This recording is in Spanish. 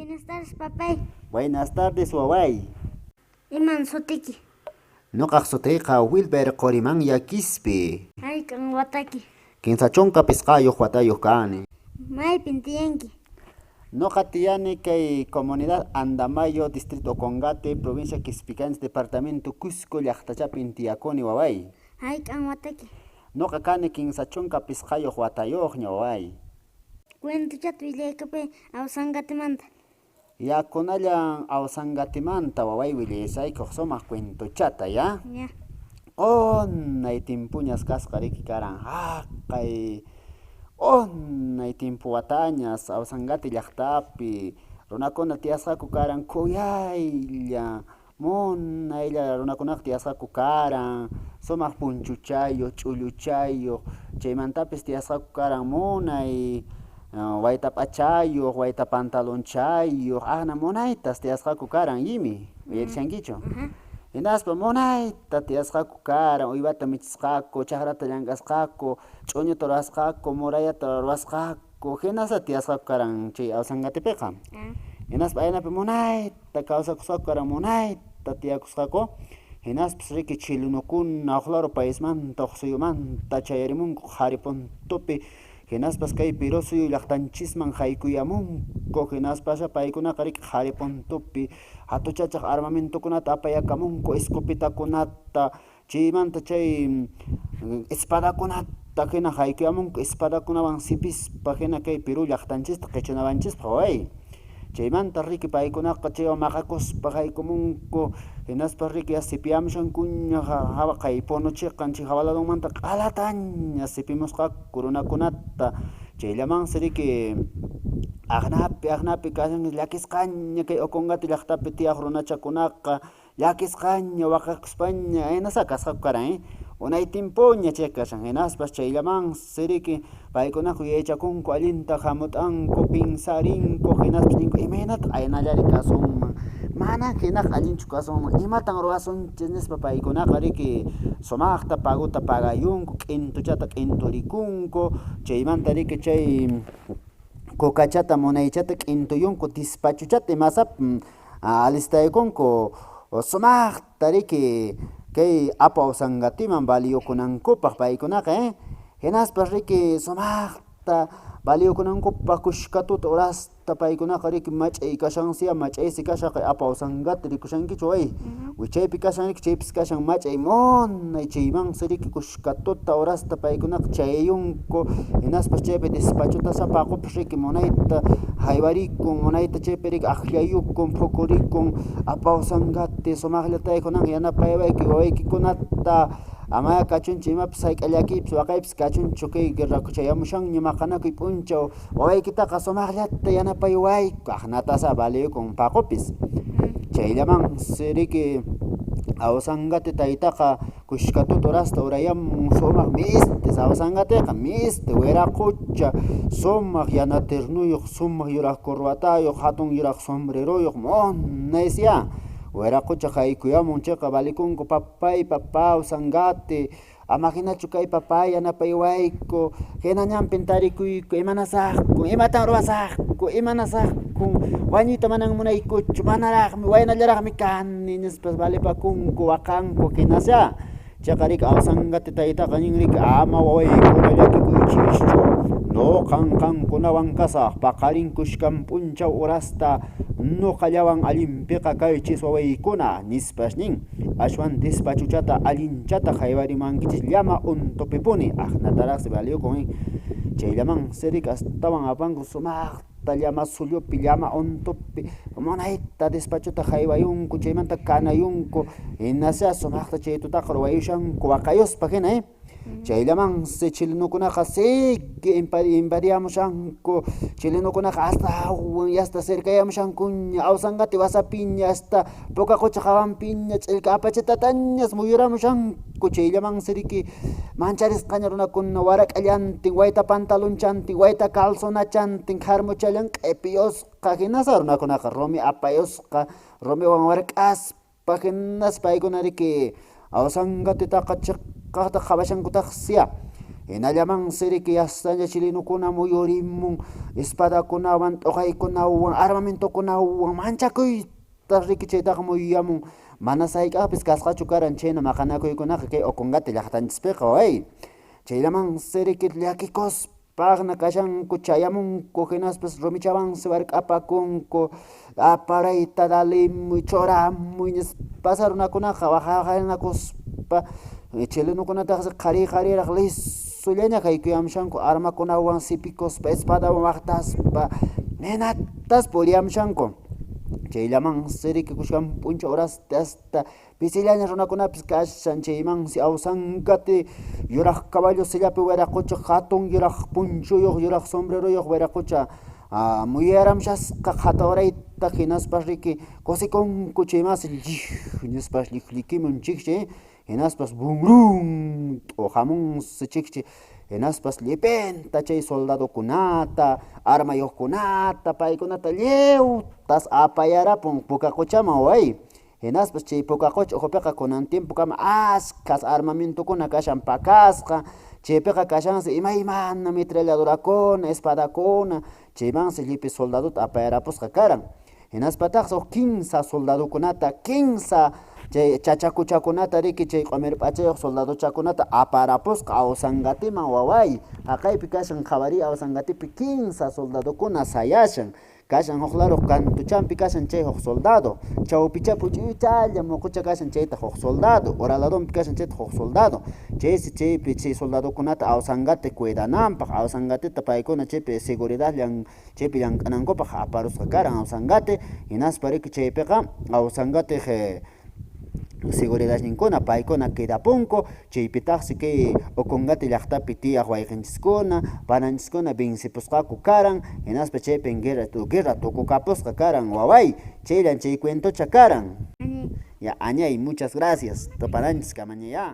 Buenas tardes, papay. Buenas tardes, waway. Iman sutiki. Nuqaq sutiyqa Wilber Qoriman yakispi. Ay, kan wataki. Kinsachonqa pisqayuq watayuq kani. Maypin tiyanki. Nuqa tiyani kay comunidad Andamayo, distrito Congate, provincia Quispicanes, departamento Cusco, llaqtachapin tiyakuni waway. Ay, kan wataki. Nuqa kani kinsachonqa pisqayuq watayuqña waway. Cuento chat willakape awsangatimanta. Yakunallan awsangatimanta waway willasaykuq sumaq cuentochata ya. Ya. Onnay timpuñas kasqariki karan haqay onnay timpu watañas awsangati llaqtapi runakuna tiyasqaku karan kuyaylla munaylla runakunaqa tiyasqaku karan sumaq punchuchayuq ch'ulluchayuq chaymantapis tiyasqaku karan munay wayta p'achayuq wayta pantalonchayuq ana munaytas tiyasqaku karan yimi uyarisankichu. Hinaspa munayta tiyasqaku karan uywata michisqaku chakrata llank'asqaku ch'uñuta ruwasqaku murayata ruwasqaku hinasa tiyasqaku karan chay awsangatipiqa. Hinaspa aynapi munayta kawsakusqaku karan munayta tiyakusqaku hinaspas riki chilunukuna uklaro paismanta uq suyumanta chayarimunku qhari puntupi hinaspas kay Pirú suyu llaqtanchisman haykuyamunku hinaspasha paykunaqa riki qhari puntupi hatuchachaq armamentokunata apayakamunku escopetakunata chaymanta chay espadakunata hina haykuyamunku espadakunawan sipispa hina kay Pirú llaqtanchista qichunawanchispa waway. Chaymanta riki paykunaqa chaywan maqakuspa haykumunku hinaspa riki sipiamushankuña kay punuchiqqan chay hawaladonmanta q'alataña sipimusqaku runakunata chayllamansi riki aqnapi kashan llakisqaña kay Ucungata llaqtapi tiyaq runachakunaqa llakisqaña waqaquspaña hinasa kasqaku karan unay timpuña chay kashan hinaspas chayllamansi riki paykunaqa yaychakunku allinta hamut'anku pinsarinku hinaspas ninku imaynata aynallari kasunman mana hinaqa allinchu kasunman imatan ruwasunchis nispa paykunaqa riki sumaqta paguta pagayunku q'intuchata q'inturikunku chaymanta riki chay kukachata munaychata q'intuyunku dispachuchata imasap alistaykunku sumaqta riki kay apa awsangatiman valiokunankupaq paykunaqa hinaspas riki sumaqta valiokunankupaq kushkatuta urasta paykunaqa riki mach'ay kashansiya mach'aysi kashaqa apa awsangata rikushankichu way wichaypi kashan riki chaypis kashan mach'ay munay chaymansi riki kushkatuta urasta paykunaqa chayayunku hinaspas chaypi despachuta sapaqupis riki munayta haywarikun munayta chaypi riki aqllayukun phukurikun apa awsangati sumaqllataykunaqa yanapayawayki wawaykikunata ama kachunchu imapis hayk'allakipis waqaypis kachunchu kay guerraku chayamushanña maqanakuy p'unchaw wawaykitaqa sumaqllata yanapayawayku aqnatasa valiyukun paqupis chayllamansi riki awsangati taytaqa kushkatuta urasta urayamun sumaq mistis awsangatiqa misti wiraqucha sumaq yana ternuyuq sumaq yuraq corbatayuq hatun yuraq sombreruyuq munaysiya wiraqucha haykuyamun chayqa valikunku papay papa awsangati ama hinachu kay papay yanapayawayku hina ñanpin tarikuyku imanasaqku imatan ruwasaqku imanasaqku wañuyta manan munaykuchu manaraqmi waynallaraqmi kani nispas valipakunku waqanku hinasya chayqa riki awsangati taytaqa nin riki ama wawaykuna llakikuychischu nuqan qankunawan kasaq paqarinkushkan p'unchaw urasta nuqallawan allinpiqa kaychis wawaykuna nispash nin ashwan despachuchata allinchata haywarimankichis llama untupipuni aqnataraqsi valiyukun chayllamansi riki astawan apanku sumaqta llama suyupi llama untupi munayta despachuta haywayunku chaymanta kanayunku hinasya sumaqta chay tutaqa ruwayushanku waqayuspa hina chayllamansi chilenukunaqa siki invadiamushanku chilenukunaqa hasta cercayamushankuña awsangati wasapiña hasta puka qucha hawanpiña ch'ilka apachitatañas muyuramushanku chayllamansi riki mancharisqaña runakuna warak'allantin wayta pantalonchantin wayta calzonachantin harmuchallan q'ipiyusqa hinasa runakunaqa rumi apayusqa rumiwan wark'aspa hinaspa paykuna riki awsangatitaqa chiqqaqta qabashankutaqsiya Hinallaman siriki yastaña chilinukuna muyurimun espadakunawan t'uqaykunawan armamentokunawan manchakuyta riki chaytaqa muyamun mana sayk'apis kasqachu karan chayna maqanakuykunaqa kay Ocongapi llaqtanchispiqa way chayllaman siriki llakikuspa kashanku chayamunku hinaspas rumichawansi wark'apakunku aparayta dalimuy churamuy nispa runakunaqa waqhaqanakuspa chilenukunataqa qhariraq lisullaña kaykuyamushanku armakunawan sipikuspa espadawan waqtaspa nenatas puriyamushanku chayllaman siriki kushkan puncha horasta hasta pisillaña runakunapis kashan chaymansi awsankati yuraq caballo sillapi wiraqucha hatun yuraq punchuyuq yuraq sombreruyuq wiraqucha muyaramshasqa qhaturayta hinaspas riki kusikunku chaymas nispas likimun chikchi hinaspas bungrun t'uqamunsi chikchi hinaspas llipinta chay soldadokunata armayuqkunata paykunata lliwtas apayarapun puka quchaman way hinaspas chay puka qucha uhupiqa kunan tiempo kama askas armamentokuna kashan pakasqa chaypiqa kashansi imaymana metralladorakuna espadakuna chaymansi llipis soldadota apayarapusqa karan hinaspataqsi 15 soldadokunata 15 chay chachakuchakunata riki chay q'umir p'achayuq soldadochakunata aparapusqa awsangatiman waway haqaypi kashan qhawari awsangatipi 15 soldadokuna sayashan kashan huk lado Cantuchampi kashan chay huk soldado chawpichapi uchalla muqucha kashan chayta huk soldado Oraladonpi kashan chayta huk soldado chaypi chay soldadokunata awsangati cuidananpaq awsangatita paykuna chaypi seguridad chaypi llank'anankupaq aparusqa karan awsangati hinaspa riki chaypiqa awsangati seguridad ninkuna paykuna quedapunku chaypitaqsi kay Ocongapi llaqtapi tiyaq wayqinchiskuna pananchiskuna vencipusqaku karan hinaspa chaypi guerra tukukapusqa karan waway chaylan chay cuentocha karan ya añay muchas gracias toparanchis kamaña ya